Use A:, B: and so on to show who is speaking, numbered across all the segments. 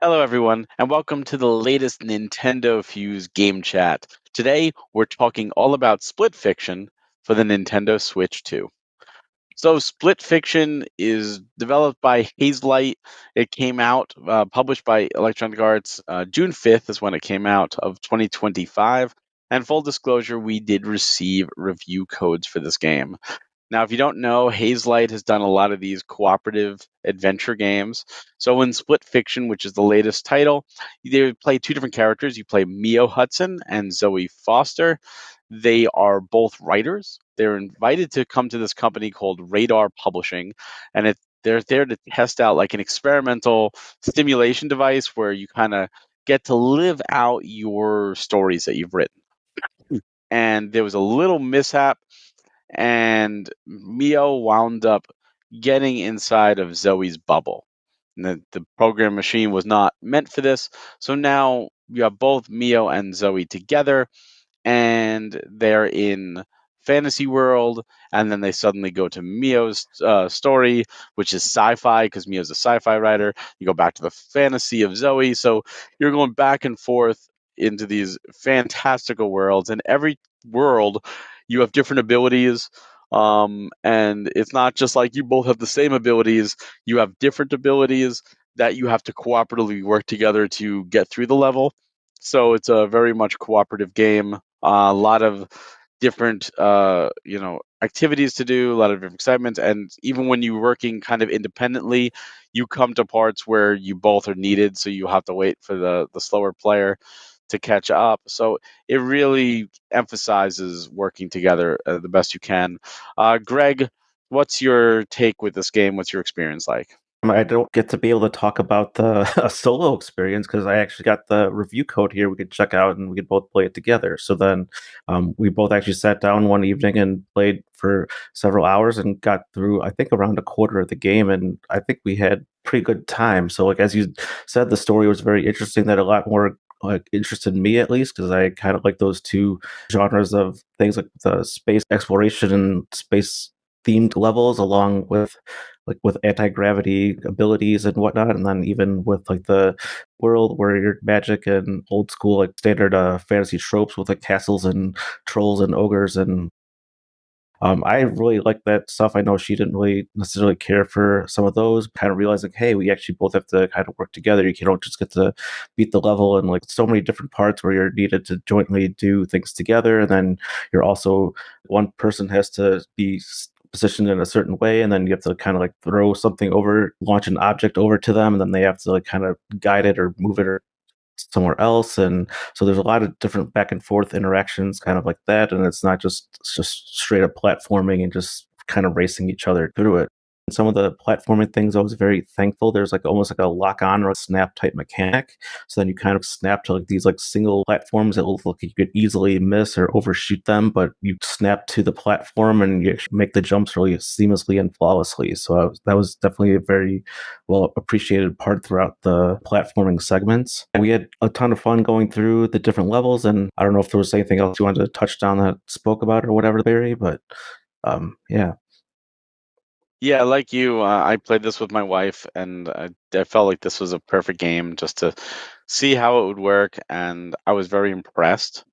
A: Hello, everyone, and welcome to the latest NintendoFuse Game Chat. Today, we're talking all about Split Fiction for the Nintendo Switch 2. So, Split Fiction is developed by Hazelight. It came out, published by Electronic Arts. June 5th is when it came out of 2025. And full disclosure, we did receive review codes for this game. Now, if you don't know, Hazelight has done a lot of these cooperative adventure games. So in Split Fiction, which is the latest title, they play two different characters. You play Mio Hudson and Zoe Foster. They are both writers. They're invited to come to this company called Radar Publishing, and they're there to test out like an experimental stimulation device where you kind of get to live out your stories that you've written. And there was a little mishap and Mio wound up getting inside of Zoe's bubble. And the program machine was not meant for this. So now you have both Mio and Zoe together, and they're in fantasy world, and then they suddenly go to Mio's story, which is sci-fi because Mio's a sci-fi writer. You go back to the fantasy of Zoe, so you're going back and forth into these fantastical worlds, and every world you have different abilities. And it's not just like you both have the same abilities, you have different abilities that you have to cooperatively work together to get through the level. So it's a very much cooperative game. A lot of different, activities to do, a lot of different excitements, and even when you're working kind of independently, you come to parts where you both are needed, so you have to wait for the slower player to catch up. So it really emphasizes working together the best you can. Greg, what's your take with this game? What's your experience like?
B: I don't get to be able to talk about the solo experience because I actually got the review code here we could check out and we could both play it together. So then we both actually sat down one evening and played for several hours and got through, I think, around a quarter of the game. And I think we had pretty good time. So, like, as you said, the story was very interesting, that a lot more like interested me at least because I kind of like those two genres of things like the space exploration and space themed levels along with anti-gravity abilities and whatnot, and then even with like the world where you're magic and old school like standard fantasy tropes with like castles and trolls and ogres. And I really like that stuff. I know she didn't really necessarily care for some of those, kind of realizing, hey, we actually both have to kind of work together. You don't just get to beat the level and like so many different parts where you're needed to jointly do things together. And then you're also, one person has to be positioned in a certain way, and then you have to kind of like throw something over, launch an object over to them, and then they have to like kind of guide it or move it or somewhere else. And so there's a lot of different back and forth interactions kind of like that, and it's just straight up platforming and just kind of racing each other through it. And some of the platforming things I was very thankful. There's like almost like a lock on or a snap type mechanic. So then you kind of snap to like these like single platforms that look like you could easily miss or overshoot them, but you snap to the platform and you actually make the jumps really seamlessly and flawlessly. So that was definitely a very well appreciated part throughout the platforming segments. We had a ton of fun going through the different levels, and I don't know if there was anything else you wanted to touch down that spoke about or whatever, Barry, but yeah.
A: Yeah, like you, I played this with my wife, and I felt like this was a perfect game just to see how it would work, and I was very impressed.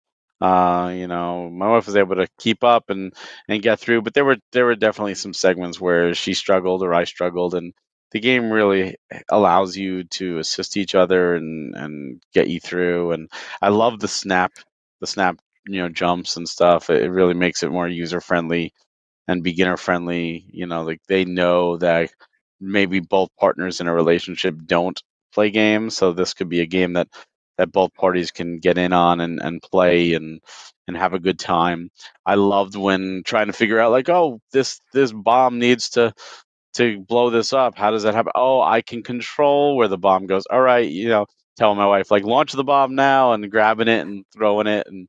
A: My wife was able to keep up and get through, but there were definitely some segments where she struggled or I struggled, and the game really allows you to assist each other and get you through. And I love the snap, jumps and stuff. It really makes it more user friendly and beginner friendly. Like they know that maybe both partners in a relationship don't play games, so this could be a game that both parties can get in on and play and have a good time. I loved when trying to figure out like, oh, this bomb needs to blow this up. How does that happen? Oh, I can control where the bomb goes. All right, tell my wife like launch the bomb now and grabbing it and throwing it and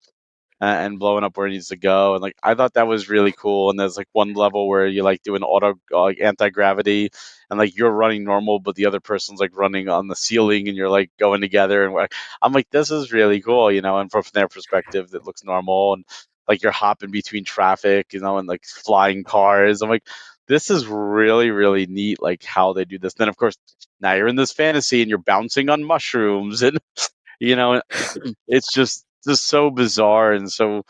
A: blowing up where it needs to go. And like I thought that was really cool. And there's like one level where you like do an auto like anti gravity, and like you're running normal, but the other person's like running on the ceiling, and you're like going together. And I'm like, this is really cool, And from their perspective, it looks normal, and like you're hopping between traffic, and like flying cars. I'm like, this is really, really neat, like how they do this. Then, of course, now you're in this fantasy and you're bouncing on mushrooms, and you know, it's just so bizarre and so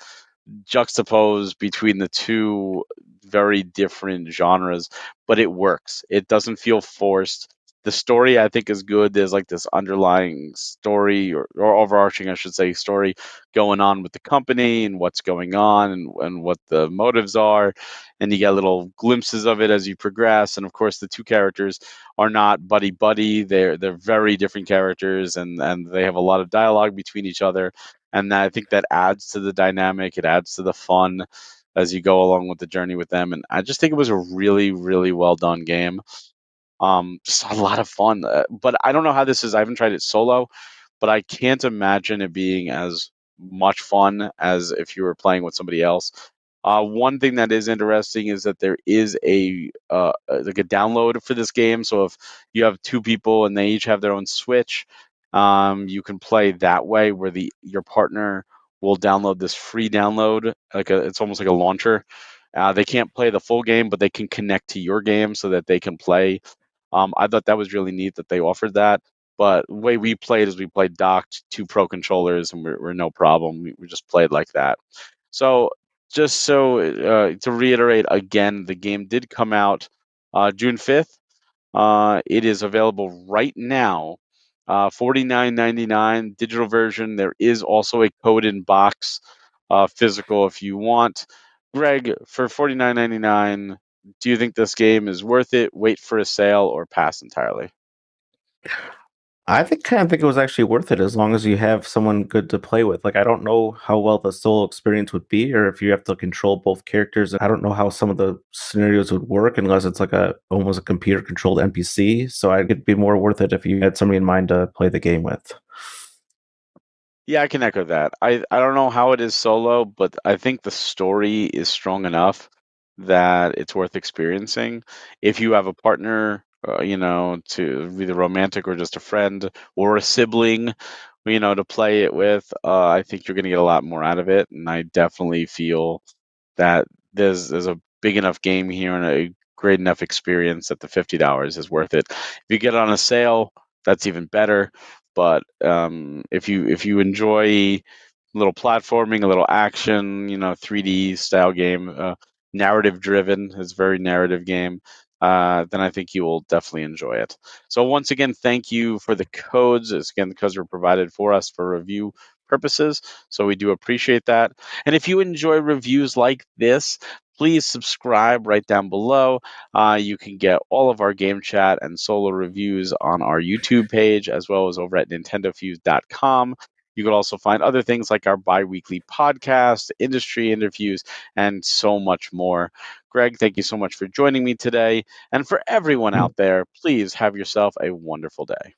A: juxtaposed between the two very different genres, but it works. It doesn't feel forced. The story I think is good. There's like this underlying story or overarching, I should say, story going on with the company and what's going on and what the motives are. And you get little glimpses of it as you progress. And of course, the two characters are not buddy buddy. They're very different characters and they have a lot of dialogue between each other, and I think that adds to the dynamic. It adds to the fun as you go along with the journey with them. And I just think it was a really, really well done game. Just a lot of fun. But I don't know how this is. I haven't tried it solo, but I can't imagine it being as much fun as if you were playing with somebody else. One thing that is interesting is that there is like a download for this game. So if you have two people and they each have their own Switch, you can play that way, where the your partner will download this free download, it's almost like a launcher. They can't play the full game, but they can connect to your game so that they can play. I thought that was really neat that they offered that. But the way we played is we played docked two pro controllers, and we're no problem. We just played like that. So just so to reiterate again, the game did come out June 5th. It is available right now, 49.99 digital version. There is also a code in box, physical if you want. Greg, for 49.99, do you think this game is worth it? Wait for a sale or pass entirely?
B: I think kind of think it was actually worth it as long as you have someone good to play with. Like I don't know how well the solo experience would be, or if you have to control both characters. I don't know how some of the scenarios would work unless it's like a almost a computer controlled NPC. So I think it'd be more worth it if you had somebody in mind to play the game with.
A: Yeah, I can echo that. I don't know how it is solo, but I think the story is strong enough that it's worth experiencing. If you have a partner, to either romantic or just a friend or a sibling, to play it with, I think you're going to get a lot more out of it. And I definitely feel that there's a big enough game here and a great enough experience that the $50 is worth it. If you get it on a sale, that's even better. But if you enjoy a little platforming, a little action, 3D style game, narrative driven, it's a very narrative game. Then I think you will definitely enjoy it. So once again, thank you for the codes. It's again because they're provided for us for review purposes. So we do appreciate that. And if you enjoy reviews like this, please subscribe right down below. You can get all of our game chat and solo reviews on our YouTube page, as well as over at NintendoFuse.com. You can also find other things like our bi weekly podcast, industry interviews, and so much more. Greg, thank you so much for joining me today. And for everyone out there, please have yourself a wonderful day.